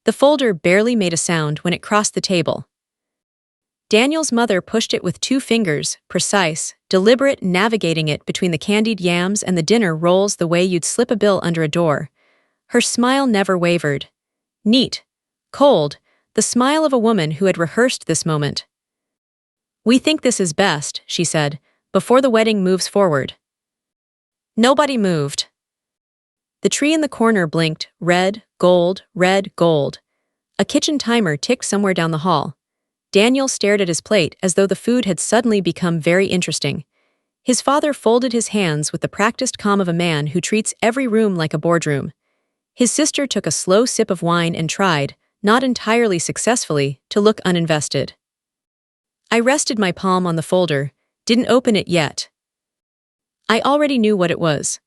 The folder barely made a sound when it crossed the table. Daniel's mother pushed it with 2 fingers, precise, deliberate, navigating it between the candied yams and the dinner rolls the way you'd slip a bill under a door. Her smile never wavered. Neat. Cold. The smile of a woman who had rehearsed this moment. "We think this is best," she said, "before the wedding moves forward." Nobody moved. The tree in the corner blinked, red, gold, red, gold. A kitchen timer ticked somewhere down the hall. Daniel stared at his plate as though the food had suddenly become very interesting. His father folded his hands with the practiced calm of a man who treats every room like a boardroom. His sister took a slow sip of wine and tried, not entirely successfully, to look uninvested. I rested my palm on the folder, didn't open it yet. I already knew what it was.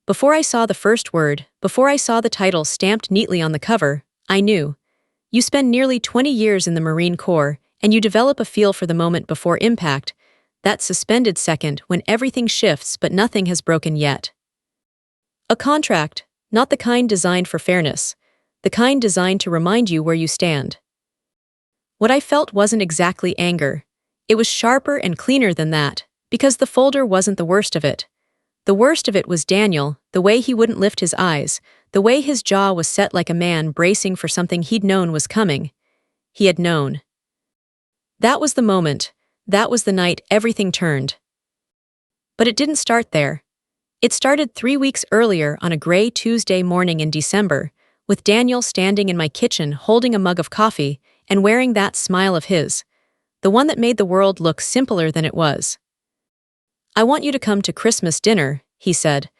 Before I saw the first word, before I saw the title stamped neatly on the cover, I knew. You spend nearly 20 years in the Marine Corps, and you develop a feel for the moment before impact, that suspended second when everything shifts but nothing has broken yet. A contract, not the kind designed for fairness, the kind designed to remind you where you stand. What I felt wasn't exactly anger. It was sharper and cleaner than that, because the folder wasn't the worst of it. The worst of it was Daniel, the way he wouldn't lift his eyes, the way his jaw was set like a man bracing for something he'd known was coming. He had known. That was the moment. That was the night everything turned. But it didn't start there. It started 3 weeks earlier on a gray Tuesday morning in December, with Daniel standing in my kitchen holding a mug of coffee and wearing that smile of his, the one that made the world look simpler than it was. "I want you to come to Christmas dinner," he said.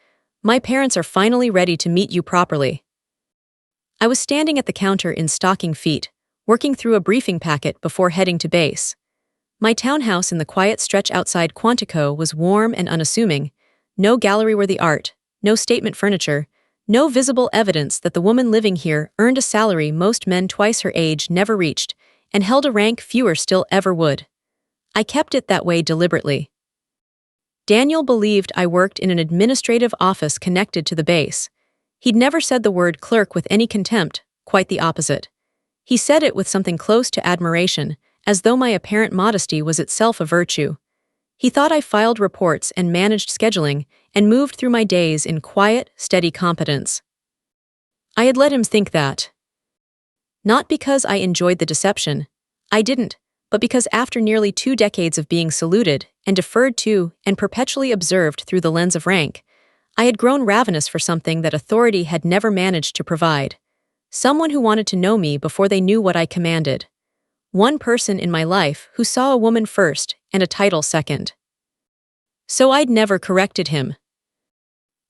"My parents are finally ready to meet you properly." I was standing at the counter in stocking feet, working through a briefing packet before heading to base. My townhouse in the quiet stretch outside Quantico was warm and unassuming. No gallery-worthy art, no statement furniture, no visible evidence that the woman living here earned a salary most men twice her age never reached, and held a rank fewer still ever would. I kept it that way deliberately. Daniel believed I worked in an administrative office connected to the base. He'd never said the word clerk with any contempt, quite the opposite. He said it with something close to admiration, as though my apparent modesty was itself a virtue. He thought I filed reports and managed scheduling, and moved through my days in quiet, steady competence. I had let him think that. Not because I enjoyed the deception. I didn't, but because after nearly 2 decades of being saluted, and deferred to, and perpetually observed through the lens of rank, I had grown ravenous for something that authority had never managed to provide. Someone who wanted to know me before they knew what I commanded. One person in my life who saw a woman first and a title second. So I'd never corrected him.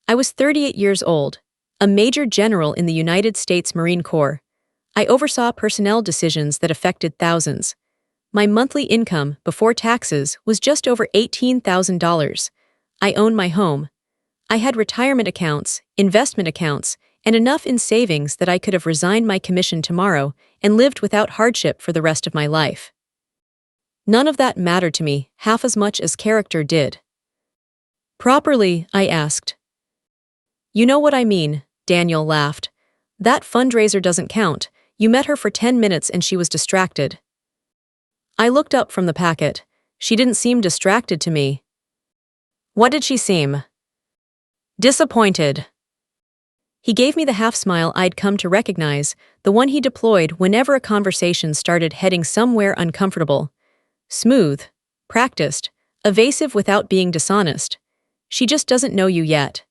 I was 38 years old, a major general in the United States Marine Corps. I oversaw personnel decisions that affected thousands. My monthly income, before taxes, was just over $18,000. I owned my home. I had retirement accounts, investment accounts, and enough in savings that I could have resigned my commission tomorrow and lived without hardship for the rest of my life. None of that mattered to me half as much as character did. "Properly?" I asked. "You know what I mean," Daniel laughed. "That fundraiser doesn't count. You met her for 10 minutes and she was distracted." I looked up from the packet. She didn't seem distracted to me. What did she seem? Disappointed. He gave me the half-smile I'd come to recognize, the one he deployed whenever a conversation started heading somewhere uncomfortable. Smooth, practiced, evasive without being dishonest. She just doesn't know you yet.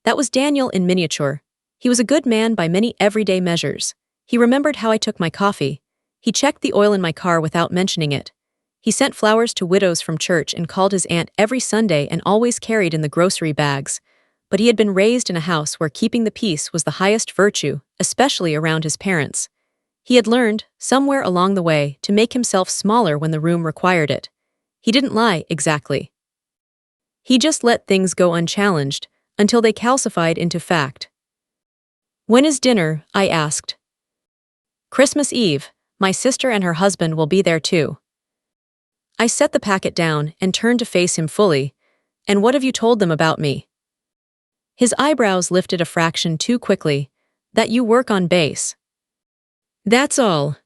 That was Daniel in miniature. He was a good man by many everyday measures. He remembered how I took my coffee. He checked the oil in my car without mentioning it. He sent flowers to widows from church and called his aunt every Sunday and always carried in the grocery bags. But he had been raised in a house where keeping the peace was the highest virtue, especially around his parents. He had learned, somewhere along the way, to make himself smaller when the room required it. He didn't lie, exactly. He just let things go unchallenged, until they calcified into fact. "When is dinner?" I asked. "Christmas Eve. My sister and her husband will be there too." I set the packet down and turned to face him fully. "And what have you told them about me?" His eyebrows lifted a fraction too quickly. "That you work on base." That's all.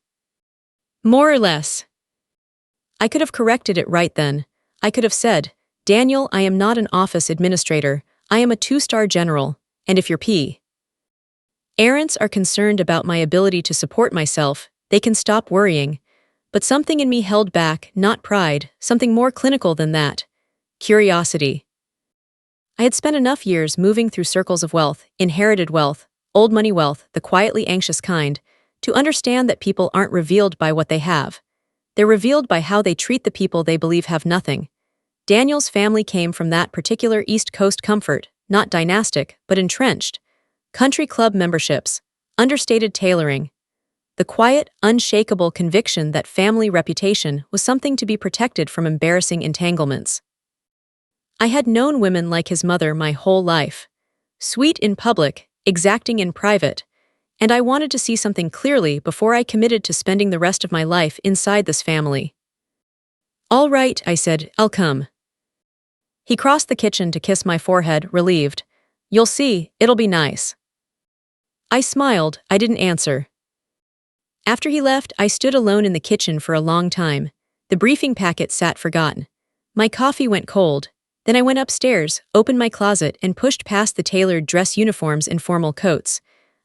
More or less. I could have corrected it right then. I could have said, Daniel, I am not an office administrator. I am a 2-star general, and if your parents are concerned about my ability to support myself, they can stop worrying. But something in me held back, not pride, something more clinical than that. Curiosity. I had spent enough years moving through circles of wealth, inherited wealth, old money wealth, the quietly anxious kind, to understand that people aren't revealed by what they have. They're revealed by how they treat the people they believe have nothing. Daniel's family came from that particular East Coast comfort, not dynastic, but entrenched. Country club memberships, understated tailoring. The quiet, unshakable conviction that family reputation was something to be protected from embarrassing entanglements. I had known women like his mother my whole life. Sweet in public, exacting in private, and I wanted to see something clearly before I committed to spending the rest of my life inside this family. All right, I said, I'll come. He crossed the kitchen to kiss my forehead, relieved. You'll see, it'll be nice. I smiled, I didn't answer. After he left, I stood alone in the kitchen for a long time. The briefing packet sat forgotten. My coffee went cold. Then I went upstairs, opened my closet, and pushed past the tailored dress uniforms and formal coats.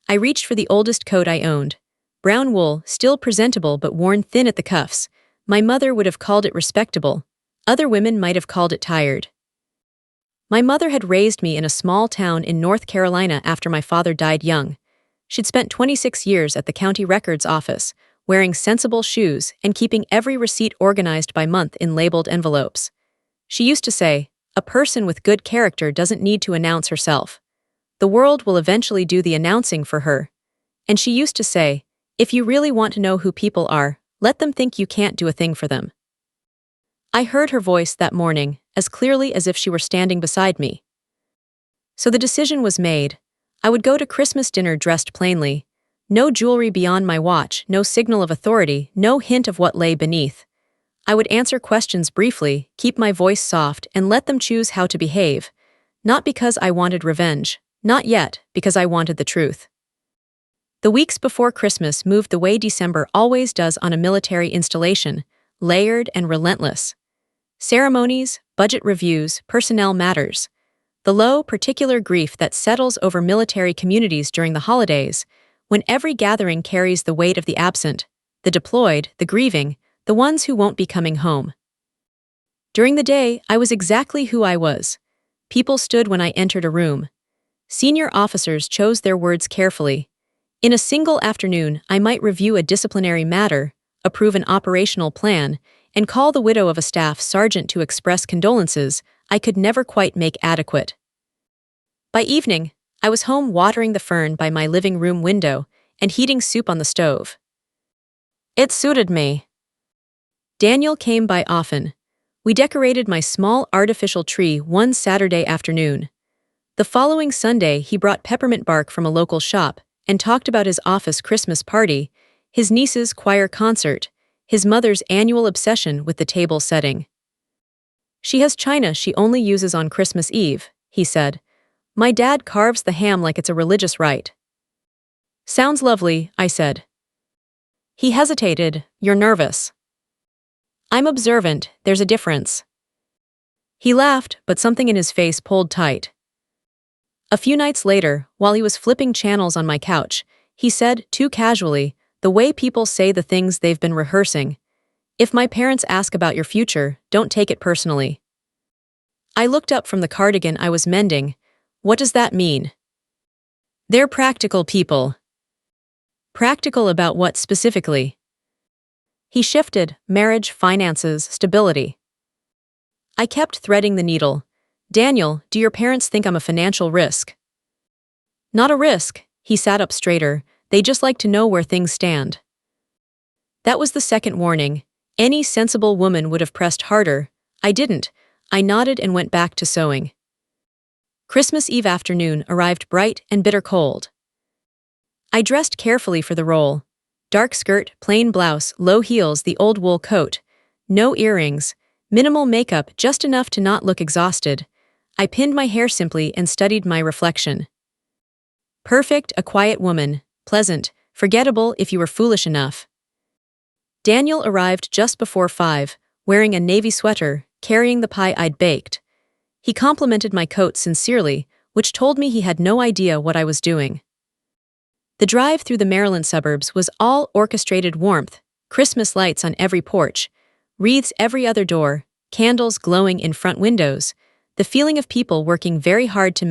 I reached for the oldest coat I owned. Brown wool, still presentable but worn thin at the cuffs. My mother would have called it respectable. Other women might have called it tired. My mother had raised me in a small town in North Carolina after my father died young. She'd spent 26 years at the county records office, wearing sensible shoes and keeping every receipt organized by month in labeled envelopes. She used to say, a person with good character doesn't need to announce herself. The world will eventually do the announcing for her. And she used to say, if you really want to know who people are, let them think you can't do a thing for them. I heard her voice that morning, as clearly as if she were standing beside me. So the decision was made. I would go to Christmas dinner dressed plainly. No jewelry beyond my watch, no signal of authority, no hint of what lay beneath. I would answer questions briefly, keep my voice soft, and let them choose how to behave. Not because I wanted revenge. Not yet, because I wanted the truth. The weeks before Christmas moved the way December always does on a military installation, layered and relentless. Ceremonies, budget reviews, personnel matters. The low, particular grief that settles over military communities during the holidays, when every gathering carries the weight of the absent, the deployed, the grieving, the ones who won't be coming home. During the day, I was exactly who I was. People stood when I entered a room. Senior officers chose their words carefully. In a single afternoon, I might review a disciplinary matter, approve an operational plan, and call the widow of a staff sergeant to express condolences I could never quite make adequate. By evening, I was home watering the fern by my living room window and heating soup on the stove. It suited me. Daniel came by often. We decorated my small artificial tree one Saturday afternoon. The following Sunday, he brought peppermint bark from a local shop and talked about his office Christmas party, his niece's choir concert, his mother's annual obsession with the table setting. She has china she only uses on Christmas Eve, he said. My dad carves the ham like it's a religious rite. Sounds lovely, I said. He hesitated. You're nervous. I'm observant, there's a difference. He laughed, but something in his face pulled tight. A few nights later, while he was flipping channels on my couch, he said, too casually, the way people say the things they've been rehearsing. If my parents ask about your future, don't take it personally. I looked up from the cardigan I was mending. What does that mean? They're practical people. Practical about what specifically? He shifted, marriage, finances, stability. I kept threading the needle. Daniel, do your parents think I'm a financial risk? Not a risk, he sat up straighter. They just like to know where things stand. That was the second warning. Any sensible woman would have pressed harder. I didn't. I nodded and went back to sewing. Christmas Eve afternoon arrived bright and bitter cold. I dressed carefully for the role. Dark skirt, plain blouse, low heels, the old wool coat. No earrings. Minimal makeup, just enough to not look exhausted. I pinned my hair simply and studied my reflection. Perfect, a quiet woman. Pleasant, Forgettable if you were foolish enough. Daniel arrived just before 5, wearing a navy sweater, carrying the pie I'd baked. He complimented my coat sincerely, which told me he had no idea what I was doing. The drive through the Maryland suburbs was all orchestrated warmth, Christmas lights on every porch, wreaths every other door, candles glowing in front windows, the feeling of people working very hard to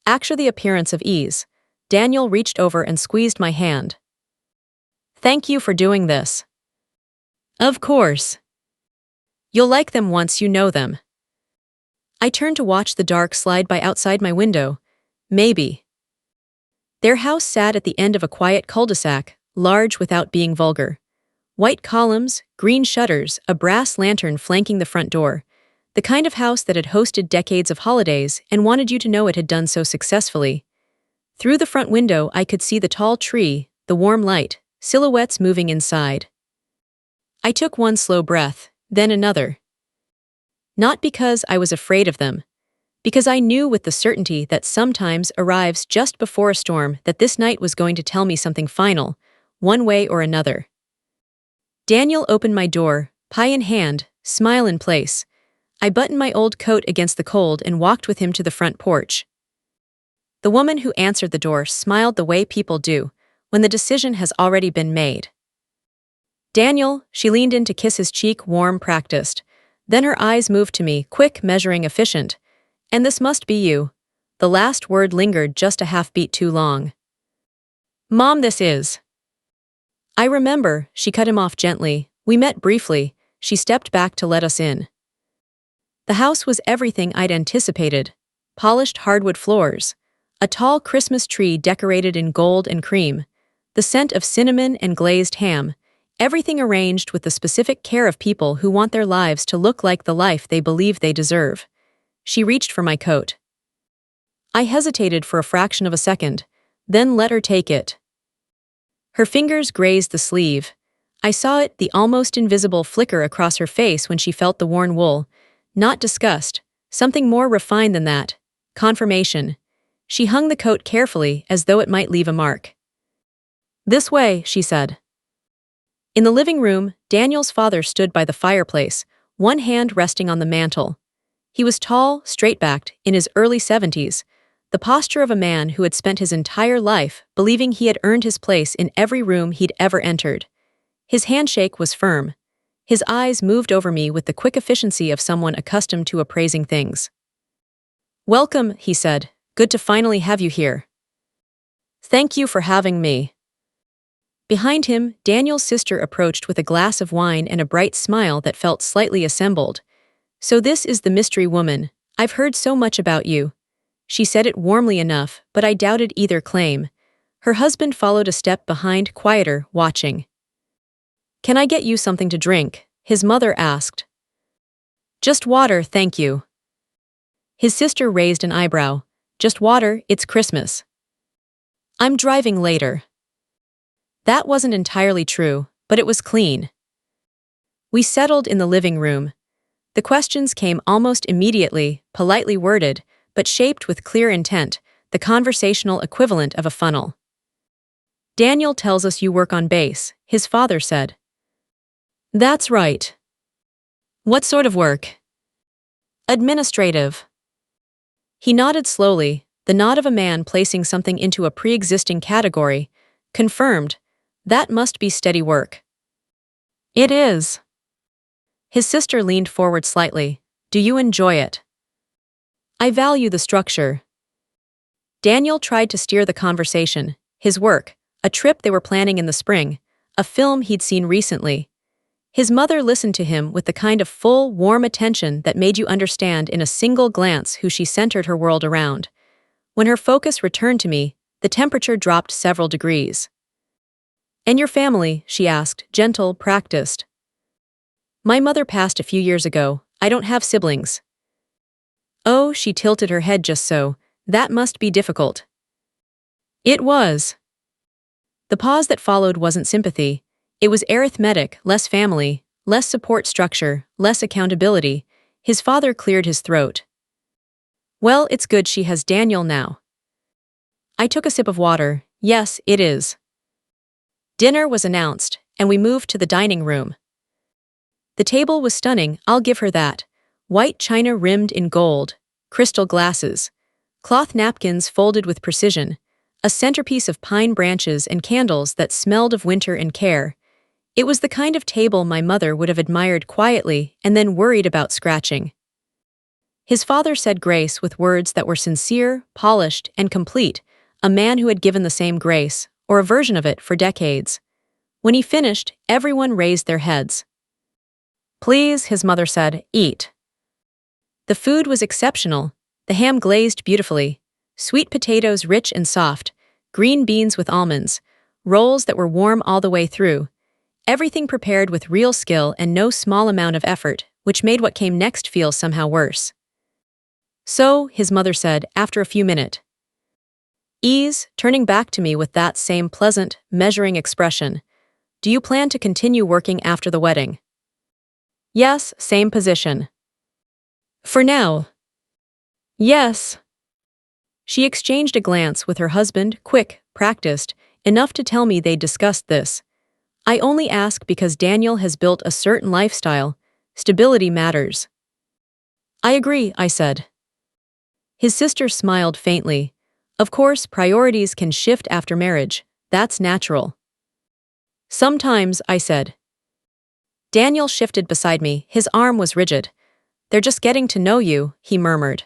After the appearance of ease, Daniel reached over and squeezed my hand. Thank you for doing this. Of course. You'll like them once you know them. I turned to watch the dark slide by outside my window. Maybe. Their house sat at the end of a quiet cul-de-sac, large without being vulgar. White columns, green shutters, a brass lantern flanking the front door. The kind of house that had hosted decades of holidays and wanted you to know it had done so successfully. Through the front window I could see the tall tree, the warm light, silhouettes moving inside. I took one slow breath, then another. Not because I was afraid of them, because I knew with the certainty that sometimes arrives just before a storm that this night was going to tell me something final, one way or another. Daniel opened my door, pie in hand, smile in place. I buttoned my old coat against the cold and walked with him to the front porch. The woman who answered the door smiled the way people do when the decision has already been made. Daniel, she leaned in to kiss his cheek, warm, practiced. Then her eyes moved to me, quick, measuring, efficient. And this must be you. The last word lingered just a half beat too long. Mom, this is. I remember, she cut him off gently. We met briefly. She stepped back to let us in. The house was everything I'd anticipated. Polished hardwood floors. A tall Christmas tree decorated in gold and cream. The scent of cinnamon and glazed ham. Everything arranged with the specific care of people who want their lives to look like the life they believe they deserve. She reached for my coat. I hesitated for a fraction of a second, then let her take it. Her fingers grazed the sleeve. I saw it, the almost invisible flicker across her face when she felt the worn wool. Not disgust, something more refined than that. Confirmation. She hung the coat carefully as though it might leave a mark. This way, she said. In the living room, Daniel's father stood by the fireplace, one hand resting on the mantel. He was tall, straight-backed, in his early 70s, the posture of a man who had spent his entire life believing he had earned his place in every room he'd ever entered. His handshake was firm. His eyes moved over me with the quick efficiency of someone accustomed to appraising things. Welcome, he said. Good to finally have you here. Thank you for having me. Behind him, Daniel's sister approached with a glass of wine and a bright smile that felt slightly assembled. So this is the mystery woman. I've heard so much about you. She said it warmly enough, but I doubted either claim. Her husband followed a step behind, quieter, watching. Can I get you something to drink? His mother asked. Just water, thank you. His sister raised an eyebrow. Just water, it's Christmas. I'm driving later. That wasn't entirely true, but it was clean. We settled in the living room. The questions came almost immediately, politely worded, but shaped with clear intent, the conversational equivalent of a funnel. Daniel tells us you work on base, his father said. That's right. What sort of work? Administrative. He nodded slowly, the nod of a man placing something into a pre-existing category, confirmed. That must be steady work. It is. His sister leaned forward slightly. Do you enjoy it? I value the structure. Daniel tried to steer the conversation. His work, a trip they were planning in the spring, a film he'd seen recently. His mother listened to him with the kind of full, warm attention that made you understand in a single glance who she centered her world around. When her focus returned to me, the temperature dropped several degrees. And your family, she asked, gentle, practiced. My mother passed a few years ago. I don't have siblings. Oh, she tilted her head just so. That must be difficult. It was. The pause that followed wasn't sympathy. It was arithmetic, less family, less support structure, less accountability. His father cleared his throat. Well, it's good she has Daniel now. I took a sip of water. Yes, it is. Dinner was announced, and we moved to the dining room. The table was stunning, I'll give her that. White china rimmed in gold, crystal glasses, cloth napkins folded with precision, a centerpiece of pine branches and candles that smelled of winter and care. It was the kind of table my mother would have admired quietly and then worried about scratching. His father said grace with words that were sincere, polished, and complete, a man who had given the same grace, or a version of it, for decades. When he finished, everyone raised their heads. Please, his mother said, eat. The food was exceptional, the ham glazed beautifully, sweet potatoes rich and soft, green beans with almonds, rolls that were warm all the way through, everything prepared with real skill and no small amount of effort, which made what came next feel somehow worse. So, his mother said, after a few minutes. Ease, turning back to me with that same pleasant, measuring expression. Do you plan to continue working after the wedding? Yes, same position. For now. Yes. She exchanged a glance with her husband, quick, practiced, enough to tell me they'd discussed this. I only ask because Daniel has built a certain lifestyle. Stability matters. I agree, I said. His sister smiled faintly. Of course, priorities can shift after marriage. That's natural. Sometimes, I said. Daniel shifted beside me, his arm was rigid. They're just getting to know you, he murmured.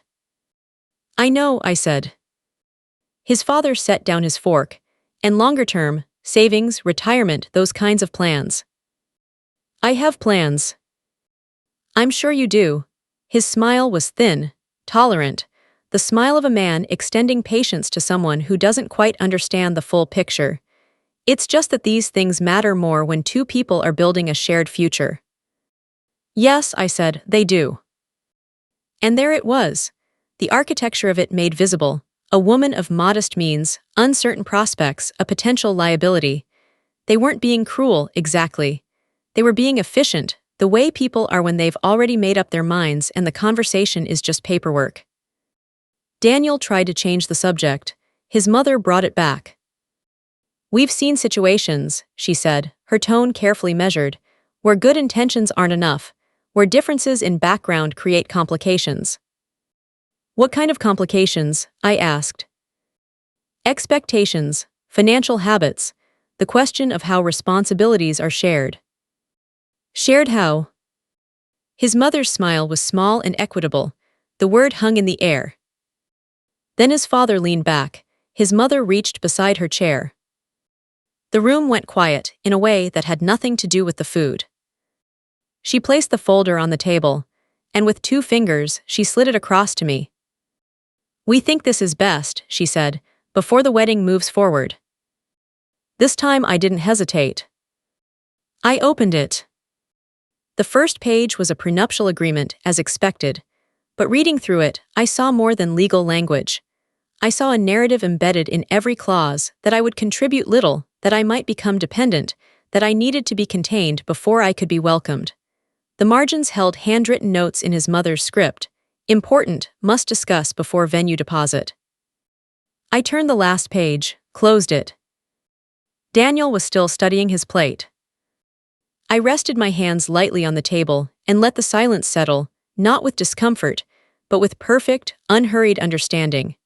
I know, I said. His father set down his fork. And longer term, savings, retirement, those kinds of plans. I have plans. I'm sure you do. His smile was thin, tolerant, the smile of a man extending patience to someone who doesn't quite understand the full picture. It's just that these things matter more when two people are building a shared future. Yes, I said, they do. And there it was. The architecture of it made visible. A woman of modest means, uncertain prospects, a potential liability. They weren't being cruel, exactly. They were being efficient, the way people are when they've already made up their minds and the conversation is just paperwork. Daniel tried to change the subject. His mother brought it back. We've seen situations, she said, her tone carefully measured, where good intentions aren't enough, where differences in background create complications. What kind of complications? I asked. Expectations, financial habits, the question of how responsibilities are shared. Shared how? His mother's smile was small and equitable. The word hung in the air. Then his father leaned back. His mother reached beside her chair. The room went quiet, in a way that had nothing to do with the food. She placed the folder on the table, and with 2 fingers, she slid it across to me. We think this is best, she said, before the wedding moves forward. This time I didn't hesitate. I opened it. The first page was a prenuptial agreement, as expected, but reading through it, I saw more than legal language. I saw a narrative embedded in every clause, that I would contribute little, that I might become dependent, that I needed to be contained before I could be welcomed. The margins held handwritten notes in his mother's script. Important, must discuss before venue deposit. I turned the last page, closed it. Daniel was still studying his plate. I rested my hands lightly on the table and let the silence settle, not with discomfort, but with perfect, unhurried understanding.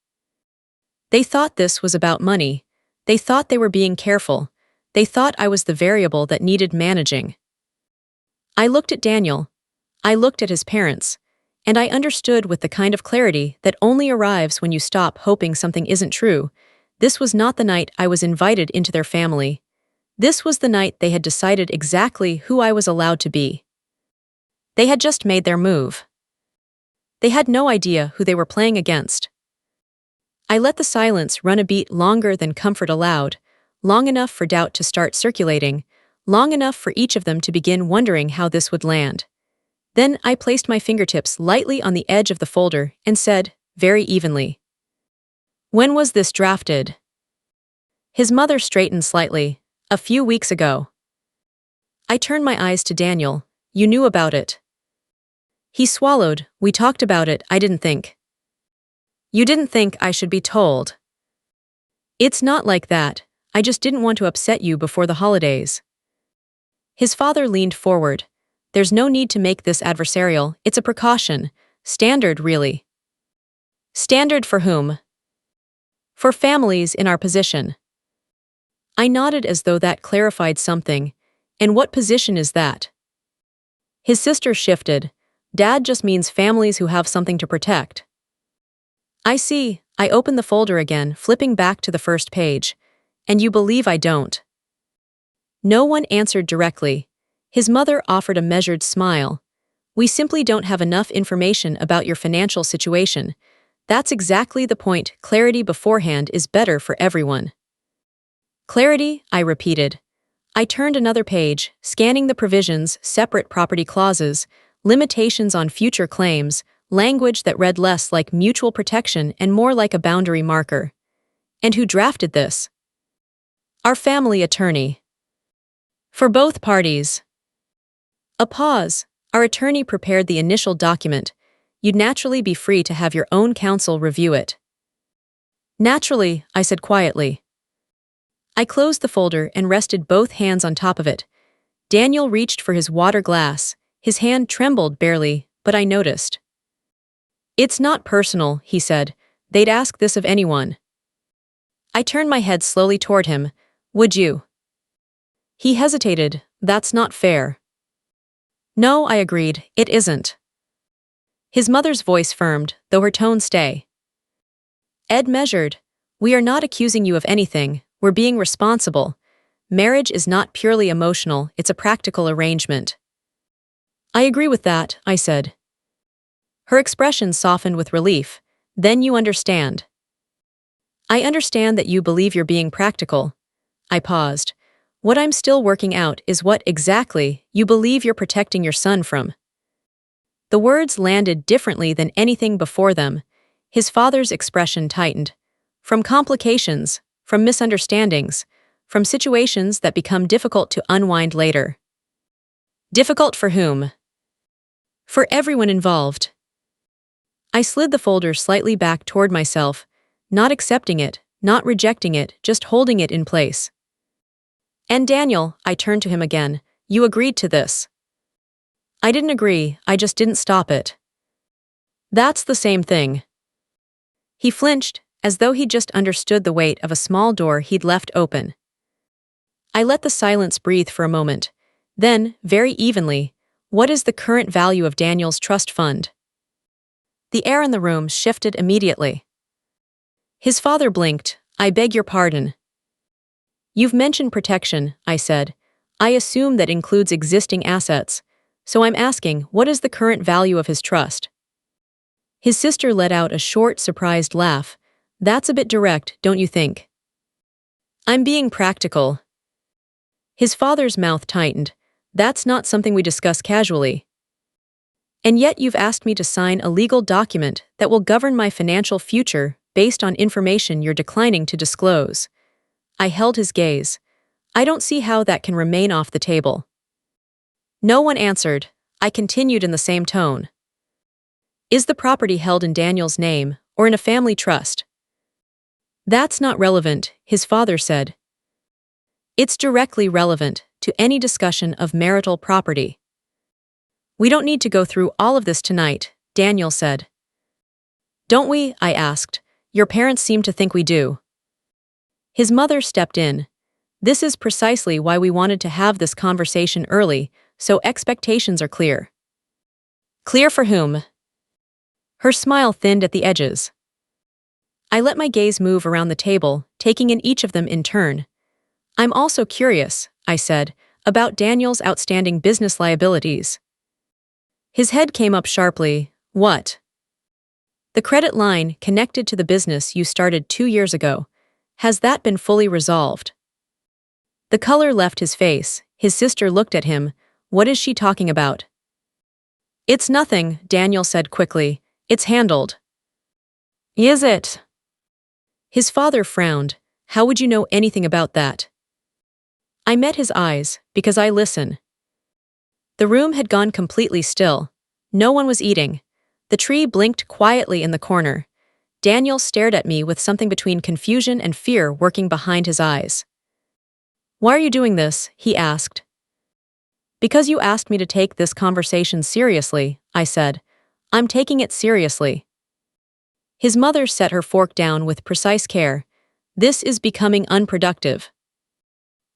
They thought this was about money. They thought they were being careful. They thought I was the variable that needed managing. I looked at Daniel. I looked at his parents. And I understood with the kind of clarity that only arrives when you stop hoping something isn't true. This was not the night I was invited into their family. This was the night they had decided exactly who I was allowed to be. They had just made their move. They had no idea who they were playing against. I let the silence run a beat longer than comfort allowed, long enough for doubt to start circulating, long enough for each of them to begin wondering how this would land. Then I placed my fingertips lightly on the edge of the folder and said, very evenly, "When was this drafted?" His mother straightened slightly. "A few weeks ago." I turned my eyes to Daniel. "You knew about it." He swallowed. "We talked about it, I didn't think." "You didn't think I should be told?" It's not like that. I just didn't want to upset you before the holidays. His father leaned forward. There's no need to make this adversarial, it's a precaution. Standard, really. Standard for whom? For families in our position. I nodded as though that clarified something. And what position is that? His sister shifted. Dad just means families who have something to protect. I see. I opened the folder again, flipping back to the first page. And you believe I don't? No one answered directly. His mother offered a measured smile. We simply don't have enough information about your financial situation. That's exactly the point. Clarity beforehand is better for everyone. Clarity, I repeated. I turned another page, scanning the provisions, separate property clauses, limitations on future claims, language that read less like mutual protection and more like a boundary marker. And who drafted this? Our family attorney. For both parties. A pause. Our attorney prepared the initial document. You'd naturally be free to have your own counsel review it. Naturally, I said quietly. I closed the folder and rested both hands on top of it. Daniel reached for his water glass. His hand trembled barely, but I noticed. It's not personal, he said. They'd ask this of anyone. I turned my head slowly toward him. Would you? He hesitated. That's not fair. No, I agreed, it isn't. His mother's voice firmed, though her tone stayed. Ed measured. We are not accusing you of anything, we're being responsible. Marriage is not purely emotional, it's a practical arrangement. I agree with that, I said. Her expression softened with relief. Then you understand. I understand that you believe you're being practical. I paused. What I'm still working out is what exactly you believe you're protecting your son from. The words landed differently than anything before them. His father's expression tightened. From complications, from misunderstandings, from situations that become difficult to unwind later. Difficult for whom? For everyone involved. I slid the folder slightly back toward myself, not accepting it, not rejecting it, just holding it in place. And Daniel, I turned to him again, you agreed to this. I didn't agree, I just didn't stop it. That's the same thing. He flinched, as though he'd just understood the weight of a small door he'd left open. I let the silence breathe for a moment. Then, very evenly, what is the current value of Daniel's trust fund? The air in the room shifted immediately. His father blinked. I beg your pardon. You've mentioned protection, I said. I assume that includes existing assets. So I'm asking, what is the current value of his trust? His sister let out a short, surprised laugh. That's a bit direct, don't you think? I'm being practical. His father's mouth tightened. That's not something we discuss casually. And yet you've asked me to sign a legal document that will govern my financial future based on information you're declining to disclose. I held his gaze. I don't see how that can remain off the table. No one answered. I continued in the same tone. Is the property held in Daniel's name or in a family trust? That's not relevant, his father said. It's directly relevant to any discussion of marital property. We don't need to go through all of this tonight, Daniel said. Don't we? I asked. Your parents seem to think we do. His mother stepped in. This is precisely why we wanted to have this conversation early, so expectations are clear. Clear for whom? Her smile thinned at the edges. I let my gaze move around the table, taking in each of them in turn. I'm also curious, I said, about Daniel's outstanding business liabilities. His head came up sharply. What? The credit line connected to the business you started 2 years ago. Has that been fully resolved? The color left his face. His sister looked at him. What is she talking about? It's nothing, Daniel said quickly. It's handled. Is it? His father frowned. How would you know anything about that? I met his eyes, because I listen. The room had gone completely still. No one was eating. The tree blinked quietly in the corner. Daniel stared at me with something between confusion and fear working behind his eyes. "Why are you doing this?" he asked. "Because you asked me to take this conversation seriously," I said. "I'm taking it seriously." His mother set her fork down with precise care. "This is becoming unproductive."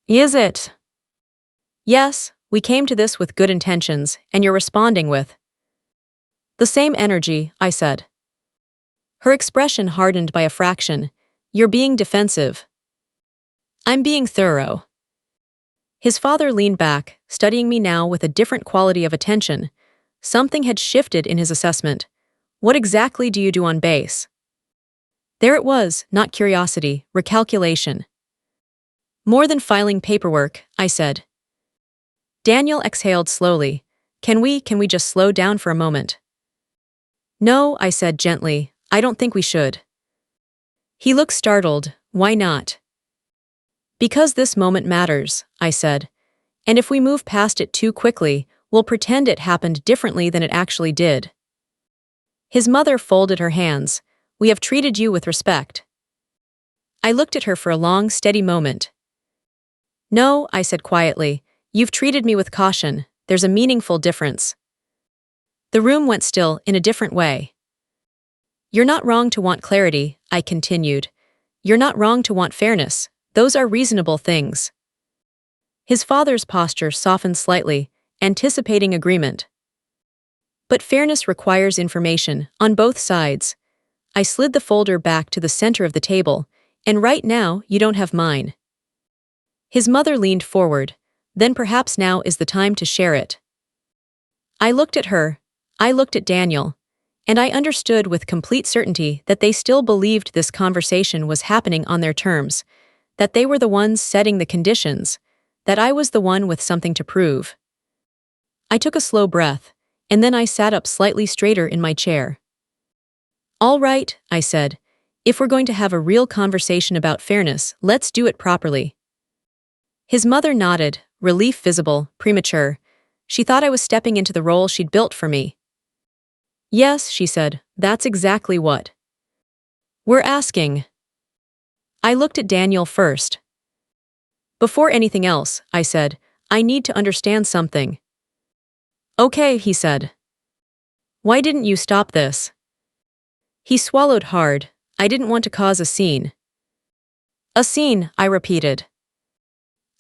"Is it?" "Yes, we came to this with good intentions, and you're responding with the same energy," I said. Her expression hardened by a fraction. "You're being defensive." "I'm being thorough." His father leaned back, studying me now with a different quality of attention. Something had shifted in his assessment. "What exactly do you do on base?" There it was, not curiosity, recalculation. "More than filing paperwork," I said. Daniel exhaled slowly. Can we just slow down for a moment?" "No," I said gently, "I don't think we should." He looked startled. "Why not?" "Because this moment matters," I said. "And if we move past it too quickly, we'll pretend it happened differently than it actually did." His mother folded her hands. "We have treated you with respect." I looked at her for a long, steady moment. "No," I said quietly, "you've treated me with caution. There's a meaningful difference." The room went still in a different way. "You're not wrong to want clarity," I continued. "You're not wrong to want fairness. Those are reasonable things." His father's posture softened slightly, anticipating agreement. "But fairness requires information, on both sides." I slid the folder back to the center of the table. "And right now, you don't have mine." His mother leaned forward. "Then perhaps now is the time to share it." I looked at her. I looked at Daniel. And I understood with complete certainty that they still believed this conversation was happening on their terms, that they were the ones setting the conditions, that I was the one with something to prove. I took a slow breath, and then I sat up slightly straighter in my chair. "All right," I said. "If we're going to have a real conversation about fairness, let's do it properly." His mother nodded, relief visible, premature. She thought I was stepping into the role she'd built for me. "Yes," she said, "that's exactly what we're asking." I looked at Daniel first. "Before anything else," I said, "I need to understand something." "Okay," he said. "Why didn't you stop this?" He swallowed hard. "I didn't want to cause a scene." "A scene," I repeated.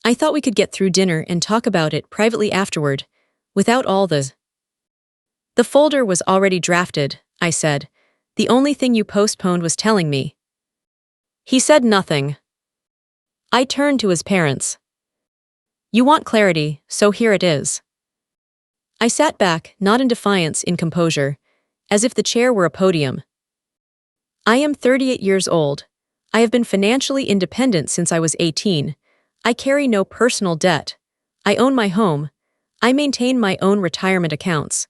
"I thought we could get through dinner and talk about it privately afterward, without all the—" "The folder was already drafted," I said. "The only thing you postponed was telling me." He said nothing. I turned to his parents. "You want clarity, so here it is." I sat back, not in defiance, in composure, as if the chair were a podium. "I am 38 years old. I have been financially independent since I was 18. I carry no personal debt. I own my home. I maintain my own retirement accounts.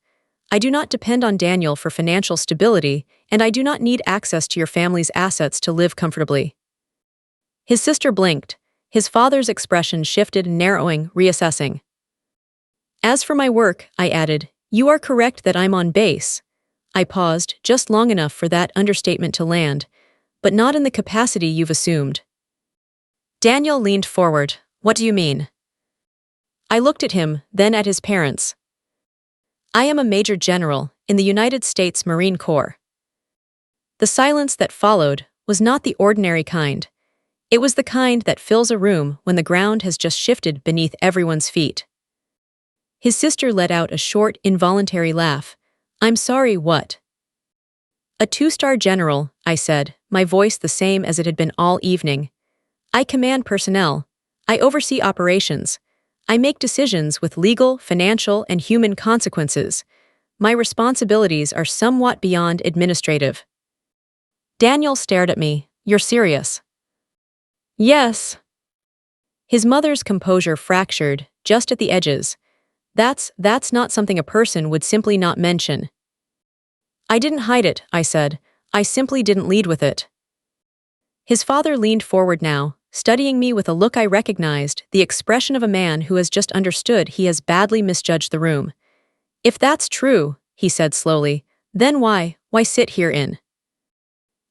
I do not depend on Daniel for financial stability, and I do not need access to your family's assets to live comfortably." His sister blinked. His father's expression shifted, narrowing, reassessing. "As for my work," I added, "you are correct that I'm on base." I paused, just long enough for that understatement to land, "but not in the capacity you've assumed." Daniel leaned forward. "What do you mean?" I looked at him, then at his parents. "I am a Major General in the United States Marine Corps." The silence that followed was not the ordinary kind. It was the kind that fills a room when the ground has just shifted beneath everyone's feet. His sister let out a short, involuntary laugh. "I'm sorry, what?" "A two-star general," I said, my voice the same as it had been all evening. "I command personnel. I oversee operations. I make decisions with legal, financial, and human consequences. My responsibilities are somewhat beyond administrative." Daniel stared at me. "You're serious?" "Yes." His mother's composure fractured, just at the edges. That's not something a person would simply not mention." "I didn't hide it," I said. "I simply didn't lead with it." His father leaned forward now, studying me with a look I recognized, the expression of a man who has just understood he has badly misjudged the room. "If that's true," he said slowly, "then why sit here in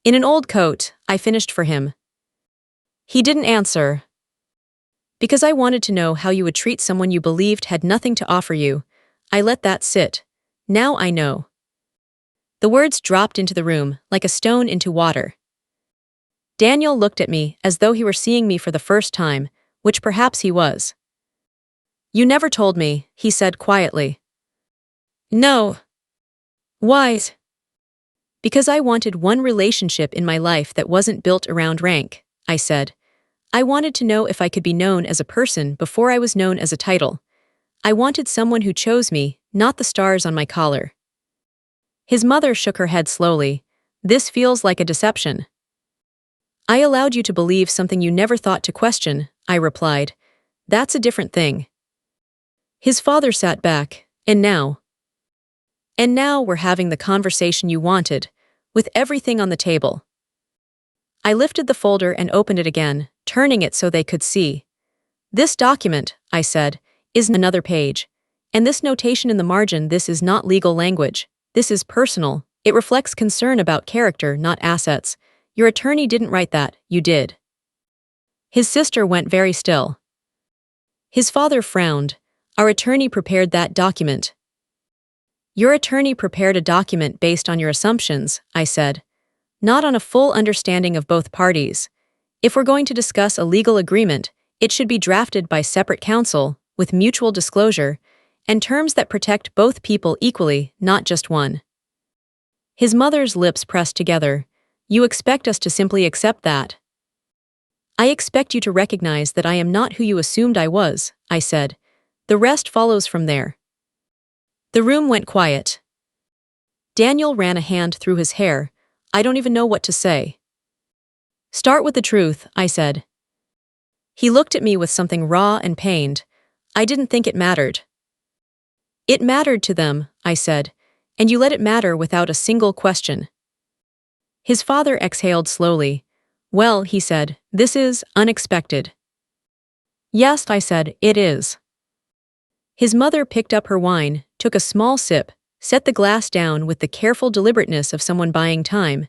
In an old coat, I finished for him. He didn't answer. Because I wanted to know how you would treat someone you believed had nothing to offer you, I let that sit. Now I know. The words dropped into the room like a stone into water. Daniel looked at me as though he were seeing me for the first time, which perhaps he was. You never told me, he said quietly. No. Why? Because I wanted one relationship in my life that wasn't built around rank, I said. I wanted to know if I could be known as a person before I was known as a title. I wanted someone who chose me, not the stars on my collar. His mother shook her head slowly. This feels like a deception. I allowed you to believe something you never thought to question, I replied. That's a different thing. His father sat back. And now? And now we're having the conversation you wanted, with everything on the table. I lifted the folder and opened it again, turning it so they could see. This document, I said, is another page. And this notation in the margin, this is not legal language. This is personal. It reflects concern about character, not assets. Your attorney didn't write that, you did. His sister went very still. His father frowned. Our attorney prepared that document. Your attorney prepared a document based on your assumptions, I said. Not on a full understanding of both parties. If we're going to discuss a legal agreement, it should be drafted by separate counsel, with mutual disclosure, and terms that protect both people equally, not just one. His mother's lips pressed together. You expect us to simply accept that? I expect you to recognize that I am not who you assumed I was, I said. The rest follows from there. The room went quiet. Daniel ran a hand through his hair. I don't even know what to say. Start with the truth, I said. He looked at me with something raw and pained. I didn't think it mattered. It mattered to them, I said, and you let it matter without a single question. His father exhaled slowly. Well, he said, this is unexpected. Yes, I said, it is. His mother picked up her wine, took a small sip, set the glass down with the careful deliberateness of someone buying time.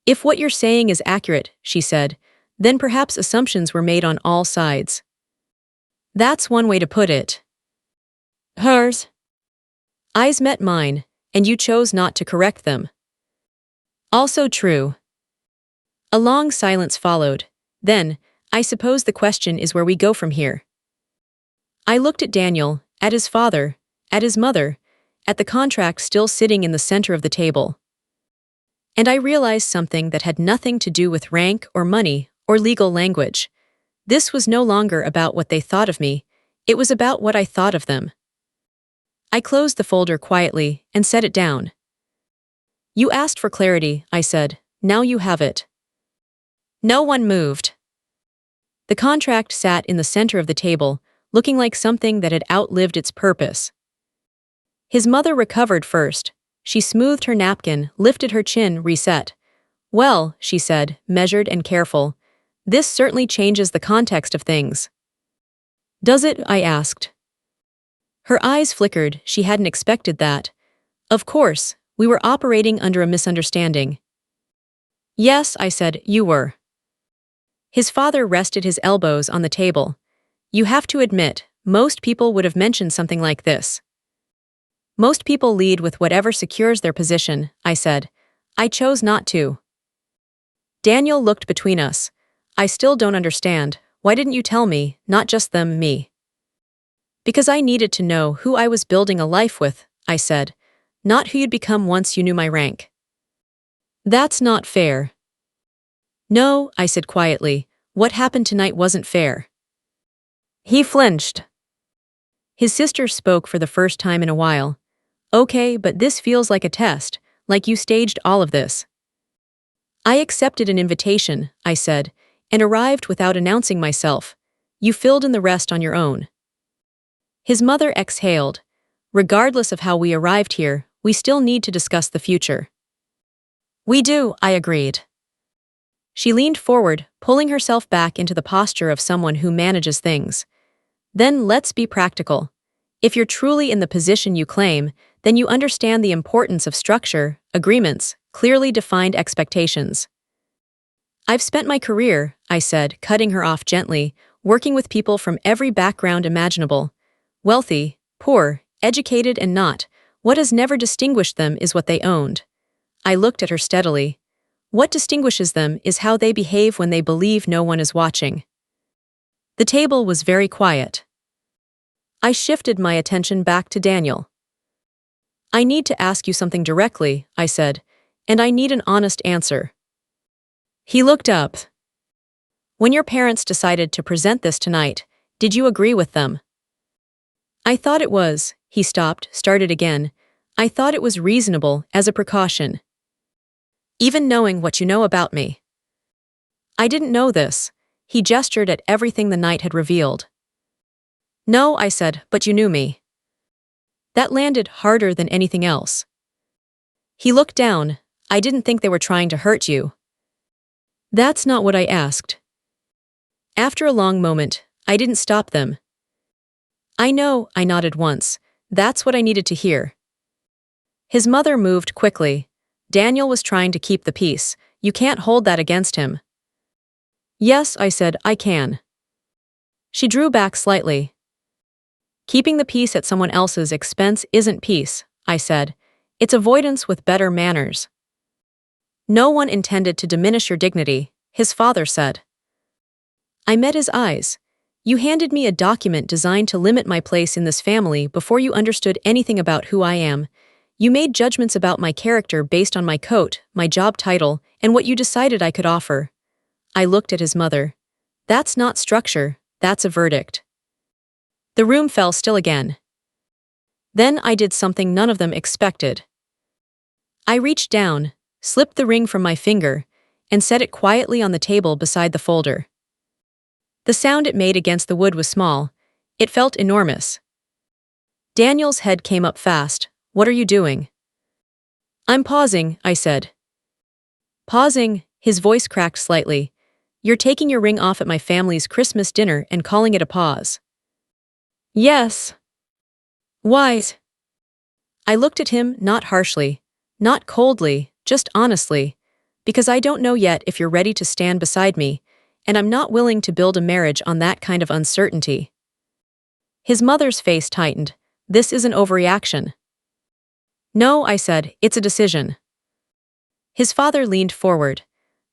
If what you're saying is accurate, she said, then perhaps assumptions were made on all sides. That's one way to put it. Hers? Eyes met mine, and you chose not to correct them. Also true. A long silence followed. Then, I suppose the question is where we go from here. I looked at Daniel, at his father, at his mother, at the contract still sitting in the center of the table. And I realized something that had nothing to do with rank or money or legal language. This was no longer about what they thought of me, it was about what I thought of them. I closed the folder quietly and set it down. You asked for clarity, I said. Now you have it. No one moved. The contract sat in the center of the table, looking like something that had outlived its purpose. His mother recovered first. She smoothed her napkin, lifted her chin, reset. Well, she said, measured and careful, this certainly changes the context of things. Does it? I asked. Her eyes flickered. She hadn't expected that. Of course, we were operating under a misunderstanding. Yes, I said, you were. His father rested his elbows on the table. You have to admit, most people would have mentioned something like this. Most people lead with whatever secures their position, I said. I chose not to. Daniel looked between us. I still don't understand. Why didn't you tell me, not just them, me? Because I needed to know who I was building a life with, I said, not who you'd become once you knew my rank. That's not fair. No, I said quietly, what happened tonight wasn't fair. He flinched. His sister spoke for the first time in a while. Okay, but this feels like a test, like you staged all of this. I accepted an invitation, I said, and arrived without announcing myself. You filled in the rest on your own. His mother exhaled. Regardless of how we arrived here, we still need to discuss the future. We do, I agreed. She leaned forward, pulling herself back into the posture of someone who manages things. Then let's be practical. If you're truly in the position you claim, then you understand the importance of structure, agreements, clearly defined expectations. I've spent my career, I said, cutting her off gently, working with people from every background imaginable. Wealthy, poor, educated and not. What has never distinguished them is what they owned. I looked at her steadily. What distinguishes them is how they behave when they believe no one is watching. The table was very quiet. I shifted my attention back to Daniel. I need to ask you something directly, I said, and I need an honest answer. He looked up. When your parents decided to present this tonight, did you agree with them? I thought it was, he stopped, started again. I thought it was reasonable as a precaution. Even knowing what you know about me. I didn't know this. He gestured at everything the night had revealed. No, I said, but you knew me. That landed harder than anything else. He looked down. I didn't think they were trying to hurt you. That's not what I asked. After a long moment, I didn't stop them. I know, I nodded once. That's what I needed to hear. His mother moved quickly. Daniel was trying to keep the peace. You can't hold that against him. Yes, I said, I can. She drew back slightly. Keeping the peace at someone else's expense isn't peace, I said. It's avoidance with better manners. No one intended to diminish your dignity, his father said. I met his eyes. You handed me a document designed to limit my place in this family before you understood anything about who I am. You made judgments about my character based on my coat, my job title, and what you decided I could offer. I looked at his mother. That's not structure, that's a verdict. The room fell still again. Then I did something none of them expected. I reached down, slipped the ring from my finger, and set it quietly on the table beside the folder. The sound it made against the wood was small. It felt enormous. Daniel's head came up fast. What are you doing? I'm pausing, I said. Pausing, his voice cracked slightly. You're taking your ring off at my family's Christmas dinner and calling it a pause. Yes. Why? I looked at him, not harshly, not coldly, just honestly, because I don't know yet if you're ready to stand beside me, and I'm not willing to build a marriage on that kind of uncertainty. His mother's face tightened. This is an overreaction. No, I said, it's a decision. His father leaned forward.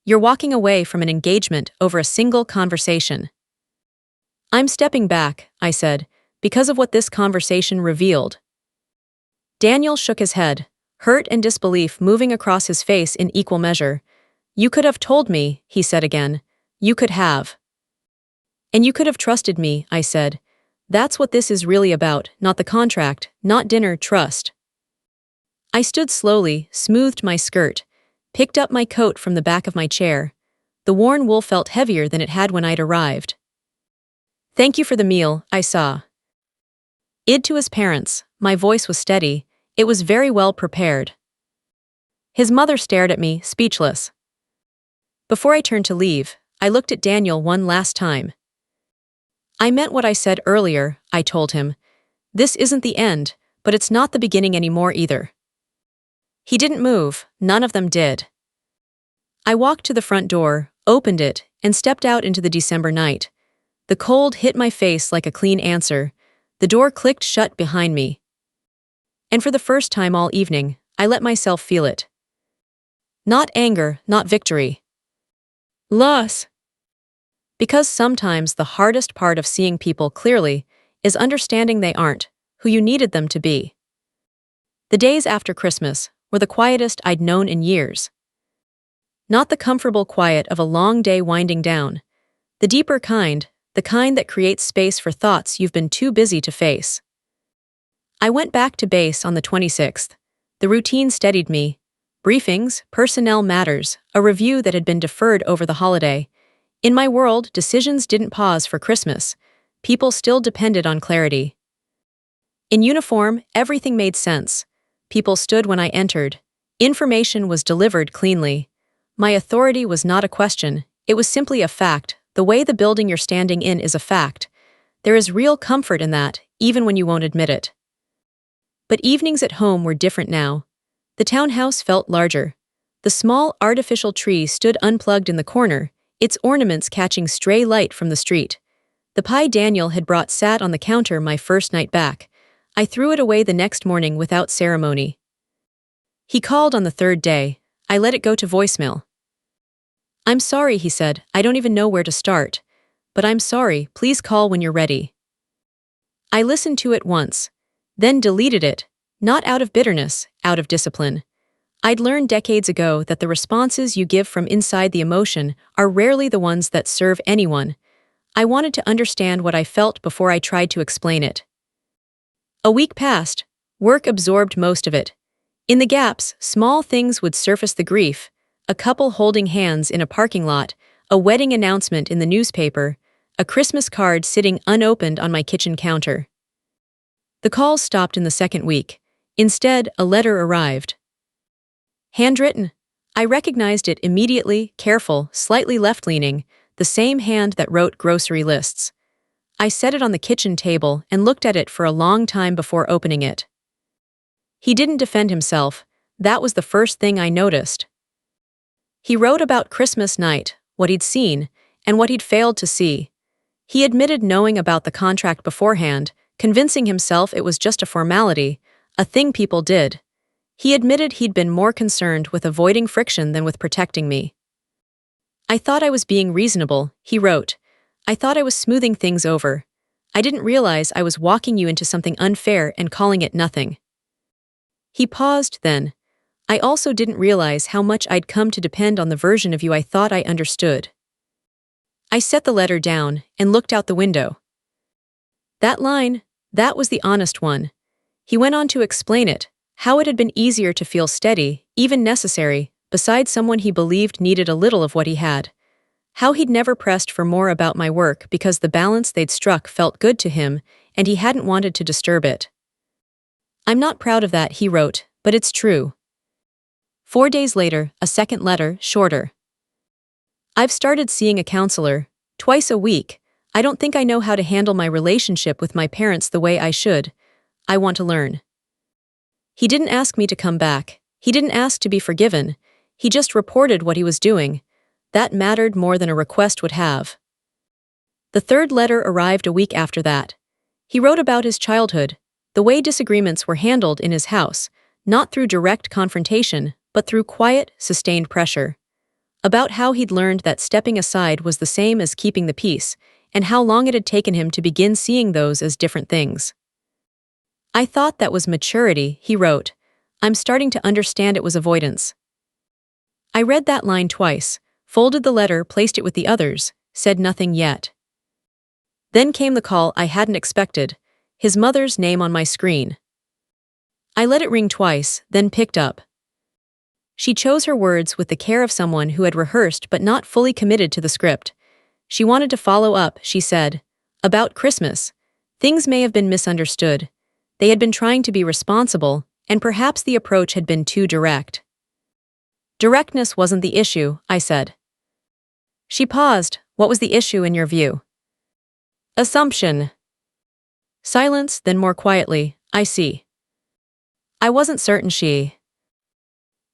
You're walking away from an engagement over a single conversation. I'm stepping back, I said, because of what this conversation revealed. Daniel shook his head, hurt and disbelief moving across his face in equal measure. You could have told me, he said again. You could have. And you could have trusted me, I said. That's what this is really about, not the contract, not dinner, trust. I stood slowly, smoothed my skirt, picked up my coat from the back of my chair. The worn wool felt heavier than it had when I'd arrived. Thank you for the meal, I saw. Id to his parents, my voice was steady. It was very well prepared. His mother stared at me, speechless. Before I turned to leave, I looked at Daniel one last time. I meant what I said earlier, I told him. This isn't the end, but it's not the beginning anymore either. He didn't move, none of them did. I walked to the front door, opened it, and stepped out into the December night. The cold hit my face like a clean answer. The door clicked shut behind me. And for the first time all evening, I let myself feel it. Not anger, not victory. Loss. Because sometimes the hardest part of seeing people clearly is understanding they aren't who you needed them to be. The days after Christmas were the quietest I'd known in years. Not the comfortable quiet of a long day winding down. The deeper kind, the kind that creates space for thoughts you've been too busy to face. I went back to base on the 26th. The routine steadied me. Briefings, personnel matters, a review that had been deferred over the holiday. In my world, decisions didn't pause for Christmas. People still depended on clarity. In uniform, everything made sense. People stood when I entered. Information was delivered cleanly. My authority was not a question, it was simply a fact. The way the building you're standing in is a fact. There is real comfort in that, even when you won't admit it. But evenings at home were different now. The townhouse felt larger. The small, artificial tree stood unplugged in the corner, its ornaments catching stray light from the street. The pie Daniel had brought sat on the counter my first night back. I threw it away the next morning without ceremony. He called on the third day. I let it go to voicemail. "I'm sorry," he said. "I don't even know where to start. But I'm sorry, please call when you're ready." I listened to it once, then deleted it, not out of bitterness, out of discipline. I'd learned decades ago that the responses you give from inside the emotion are rarely the ones that serve anyone. I wanted to understand what I felt before I tried to explain it. A week passed. Work absorbed most of it. In the gaps, small things would surface: the grief, a couple holding hands in a parking lot, a wedding announcement in the newspaper, a Christmas card sitting unopened on my kitchen counter. The calls stopped in the second week. Instead, a letter arrived. Handwritten. I recognized it immediately, careful, slightly left-leaning, the same hand that wrote grocery lists. I set it on the kitchen table and looked at it for a long time before opening it. He didn't defend himself. That was the first thing I noticed. He wrote about Christmas night, what he'd seen, and what he'd failed to see. He admitted knowing about the contract beforehand, convincing himself it was just a formality, a thing people did. He admitted he'd been more concerned with avoiding friction than with protecting me. "I thought I was being reasonable," he wrote. "I thought I was smoothing things over. I didn't realize I was walking you into something unfair and calling it nothing." He paused then. "I also didn't realize how much I'd come to depend on the version of you I thought I understood." I set the letter down and looked out the window. That line, that was the honest one. He went on to explain it, how it had been easier to feel steady, even necessary, beside someone he believed needed a little of what he had. How he'd never pressed for more about my work because the balance they'd struck felt good to him, and he hadn't wanted to disturb it. "I'm not proud of that," he wrote, "but it's true." 4 days later, a second letter, shorter. "I've started seeing a counselor, twice a week. I don't think I know how to handle my relationship with my parents the way I should. I want to learn." He didn't ask me to come back. He didn't ask to be forgiven. He just reported what he was doing. That mattered more than a request would have. The third letter arrived a week after that. He wrote about his childhood, the way disagreements were handled in his house, not through direct confrontation, but through quiet, sustained pressure. About how he'd learned that stepping aside was the same as keeping the peace, and how long it had taken him to begin seeing those as different things. "I thought that was maturity," he wrote. "I'm starting to understand it was avoidance." I read that line twice, folded the letter, placed it with the others, said nothing yet. Then came the call I hadn't expected, his mother's name on my screen. I let it ring twice, then picked up. She chose her words with the care of someone who had rehearsed but not fully committed to the script. She wanted to follow up, she said. About Christmas. Things may have been misunderstood. They had been trying to be responsible, and perhaps the approach had been too direct. "Directness wasn't the issue," I said. She paused. "What was the issue in your view?" "Assumption." Silence, then more quietly, "I see." I wasn't certain she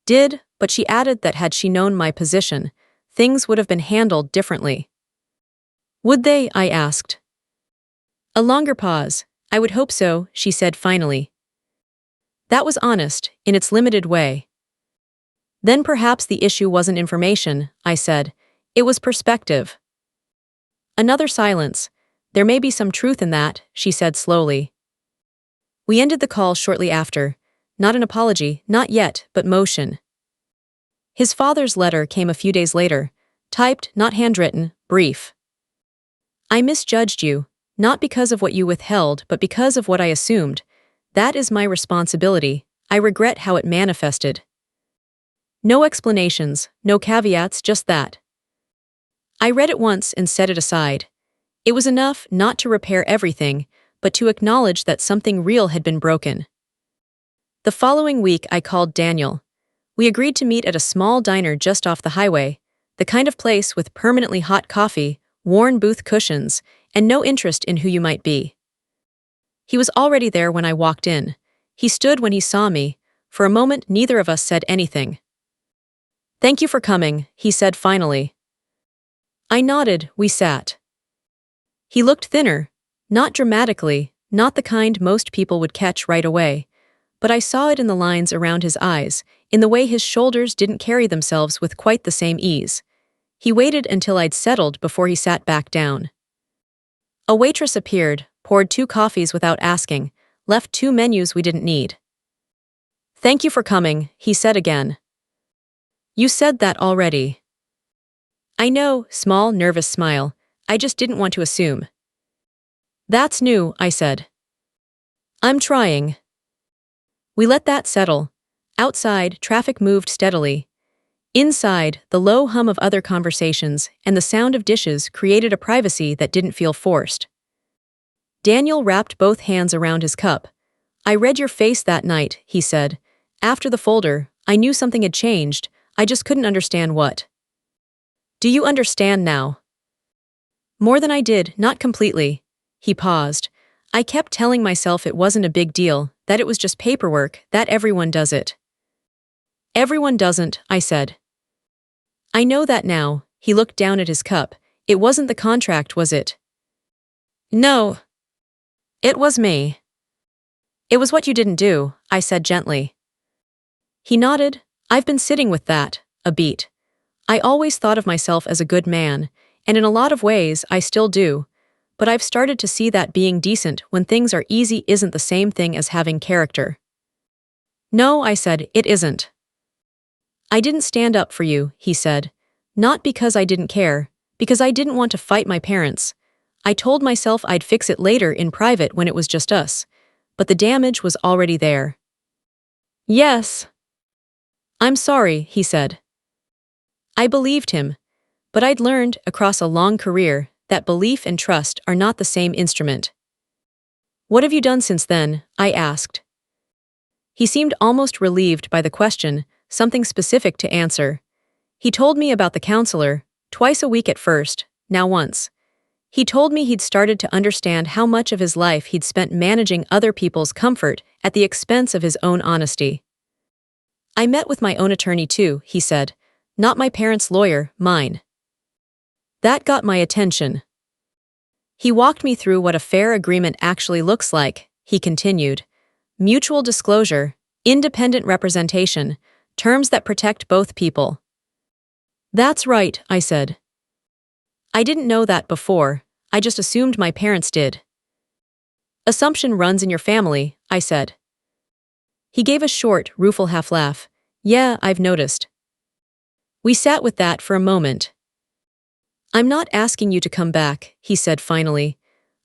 did, but she added that had she known my position, things would have been handled differently. "Would they?" I asked. A longer pause. "I would hope so," she said finally. That was honest, in its limited way. "Then perhaps the issue wasn't information," I said. "It was perspective." Another silence. "There may be some truth in that," she said slowly. We ended the call shortly after. Not an apology, not yet, but motion. His father's letter came a few days later, typed, not handwritten, brief. "I misjudged you, not because of what you withheld, but because of what I assumed. That is my responsibility. I regret how it manifested." No explanations, no caveats, just that. I read it once and set it aside. It was enough not to repair everything, but to acknowledge that something real had been broken. The following week I called Daniel. We agreed to meet at a small diner just off the highway, the kind of place with permanently hot coffee, worn booth cushions, and no interest in who you might be. He was already there when I walked in. He stood when he saw me. For a moment neither of us said anything. Thank you for coming, he said finally. I nodded, we sat. He looked thinner, not dramatically, not the kind most people would catch right away, but I saw it in the lines around his eyes, in the way his shoulders didn't carry themselves with quite the same ease. He waited until I'd settled before he sat back down. A waitress appeared, poured 2 coffees without asking, left 2 menus we didn't need. Thank you for coming, he said again. You said that already. I know, small, nervous smile. I just didn't want to assume. That's new, I said. I'm trying. We let that settle. Outside, traffic moved steadily. Inside, the low hum of other conversations and the sound of dishes created a privacy that didn't feel forced. Daniel wrapped both hands around his cup. I read your face that night, he said. After the folder, I knew something had changed, I just couldn't understand what. Do you understand now? More than I did, not completely. He paused. I kept telling myself it wasn't a big deal, that it was just paperwork, that everyone does it. Everyone doesn't, I said. I know that now, he looked down at his cup. It wasn't the contract, was it? No. It was me. It was what you didn't do, I said gently. He nodded. I've been sitting with that, a beat. I always thought of myself as a good man, and in a lot of ways I still do, but I've started to see that being decent when things are easy isn't the same thing as having character. No, I said, it isn't. I didn't stand up for you, he said. Not because I didn't care, because I didn't want to fight my parents. I told myself I'd fix it later in private when it was just us, but the damage was already there. Yes. I'm sorry, he said. I believed him, but I'd learned, across a long career, that belief and trust are not the same instrument. What have you done since then? I asked. He seemed almost relieved by the question, something specific to answer. He told me about the counselor, twice a week at first, now once. He told me he'd started to understand how much of his life he'd spent managing other people's comfort at the expense of his own honesty. I met with my own attorney too, he said. Not my parents' lawyer, mine. That got my attention. He walked me through what a fair agreement actually looks like, he continued. Mutual disclosure, independent representation, terms that protect both people. That's right, I said. I didn't know that before, I just assumed my parents did. Assumption runs in your family, I said. He gave a short, rueful half-laugh. Yeah, I've noticed. We sat with that for a moment. I'm not asking you to come back, he said finally.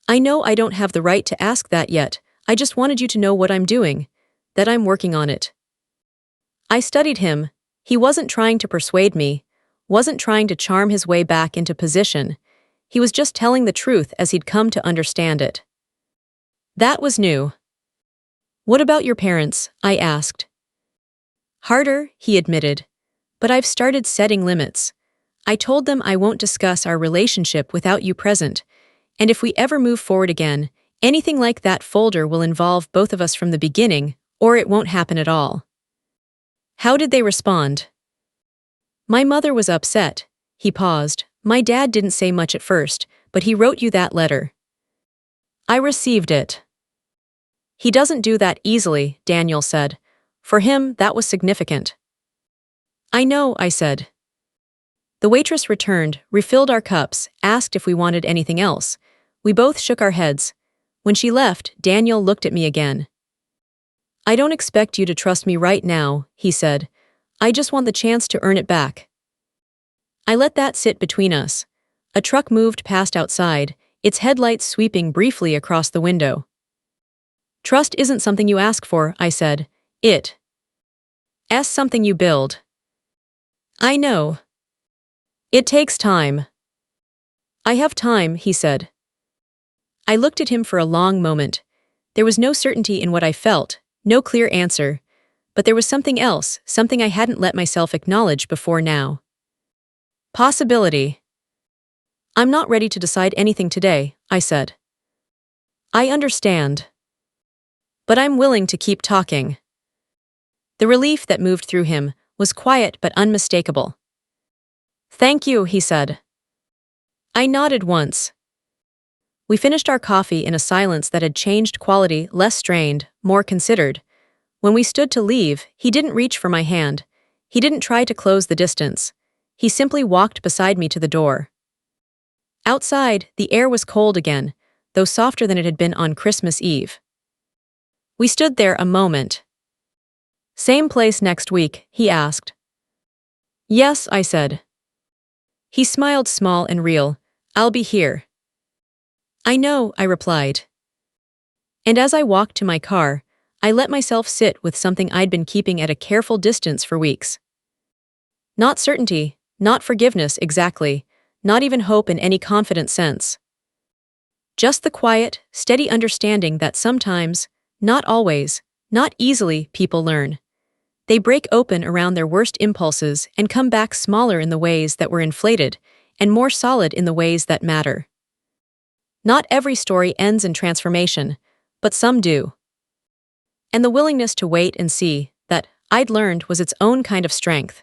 I know I don't have the right to ask that yet, I just wanted you to know what I'm doing, that I'm working on it. I studied him. He wasn't trying to persuade me, wasn't trying to charm his way back into position. He was just telling the truth as he'd come to understand it. That was new. What about your parents? I asked. Harder, he admitted. But I've started setting limits. I told them I won't discuss our relationship without you present, and if we ever move forward again, anything like that folder will involve both of us from the beginning, or it won't happen at all. How did they respond? My mother was upset. He paused. My dad didn't say much at first, but he wrote you that letter. I received it. He doesn't do that easily, Daniel said. For him, that was significant. I know, I said. The waitress returned, refilled our cups, asked if we wanted anything else. We both shook our heads. When she left, Daniel looked at me again. I don't expect you to trust me right now, he said. I just want the chance to earn it back. I let that sit between us. A truck moved past outside, its headlights sweeping briefly across the window. Trust isn't something you ask for, I said. It's something you build. I know. It takes time. I have time, he said. I looked at him for a long moment. There was no certainty in what I felt, no clear answer, but there was something else, something I hadn't let myself acknowledge before now. Possibility. I'm not ready to decide anything today, I said. I understand. But I'm willing to keep talking. The relief that moved through him, was quiet but unmistakable. "Thank you," he said. I nodded once. We finished our coffee in a silence that had changed quality, less strained, more considered. When we stood to leave, he didn't reach for my hand. He didn't try to close the distance. He simply walked beside me to the door. Outside, the air was cold again, though softer than it had been on Christmas Eve. We stood there a moment. "Same place next week?" he asked. "Yes," I said. He smiled small and real. "I'll be here." "I know," I replied. And as I walked to my car, I let myself sit with something I'd been keeping at a careful distance for weeks. Not certainty, not forgiveness exactly, not even hope in any confident sense. Just the quiet, steady understanding that sometimes, not always, not easily, people learn. They break open around their worst impulses and come back smaller in the ways that were inflated, and more solid in the ways that matter. Not every story ends in transformation, but some do. And the willingness to wait and see, that I'd learned, was its own kind of strength.